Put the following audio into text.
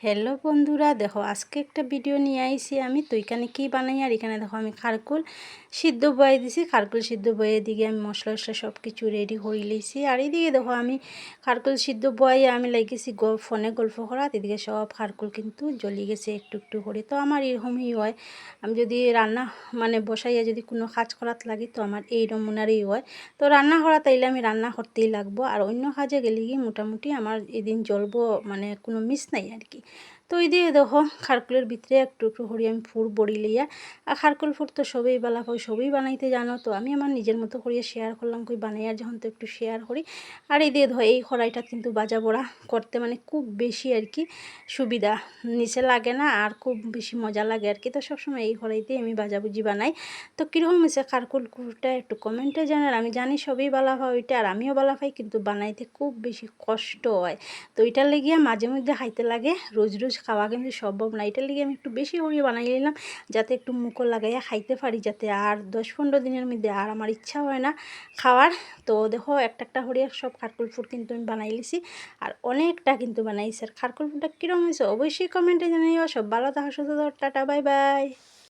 Hello বন্ধুরা, দেখো আজকে একটা ভিডিও নিয়ে আইছি আমি। তো এখানে কী বানাই, আর এখানে দেখো আমি খারকুল সিদ্ধ বয়ে দিছি। খারকুল সিদ্ধ বয়ে দিকে আমি মশলা টশলা সব কিছু রেডি করে লিছি। আর এদিকে দেখো আমি খারকুল সিদ্ধ বয়ে আমি লাগিয়েছি ফোনে গল্প করা। এদিকে সব খারকুল কিন্তু জ্বলি গেছে একটু একটু করে। তো আমার এরকমই হয়, আমি যদি রান্না বসাইয়া যদি কোনো কাজ করাত লাগি তো আমার এই নমুনারই হয়। তো রান্না করা তাইলে আমি রান্না করতেই লাগবো, আর অন্য কাজে গেলে কি মোটামুটি আমার এদিন জ্বলবো, কোনো মিস নাই আর কি। তো এই দিয়ে দেখো খারকুলের ভিতরে একটু একটু করে আমি ফুর বড়ি লইয়া। আর খারকুল ফুর তো সবই বালা হয়, সবই বানাইতে জানো। তো আমি আমার নিজের মতো করিয়া শেয়ার করলাম, কই বানাইয়ার যখন তো একটু শেয়ার করি। আর এই দিয়ে ধো এই কড়াইটা কিন্তু বাজা বড়া করতে খুব বেশি আর কি সুবিধা, নিচে লাগে না আর খুব বেশি মজা লাগে আর কি। তো সবসময় এই কড়াইতেই আমি ভাজাভুজি বানাই। তো কীরকম হয়েছে খারকুল ফুরটা একটু কমেন্টে জানার। আমি জানি সবই বালা হয় ওইটা, আর আমিও বালা পাই, কিন্তু বানাইতে খুব বেশি কষ্ট হয়। তো এটার লেগিয়া মাঝে মধ্যে খাইতে লাগে, রোজ রোজ খাওয়া কিন্তু সম্ভব না। এটার লেগে আমি একটু বেশি করে বানাই নিলাম, যাতে একটু মুখো লাগাইয়া খাইতে পারি, যাতে আর 10-15 দিনের মধ্যে আর আমার ইচ্ছা হয় না খাওয়ার। তো দেখো একটা একটা করে সব খারকুল ফুড কিন্তু আমি বানাই লিছি, আর অনেকটা কিন্তু বানাইছি। আর খারকুল ফুডটা কীরকম হয়েছে অবশ্যই কমেন্টে জানাইও। সব ভালো থাকা, সুস্থ থাকো, টাটা বাই বাই।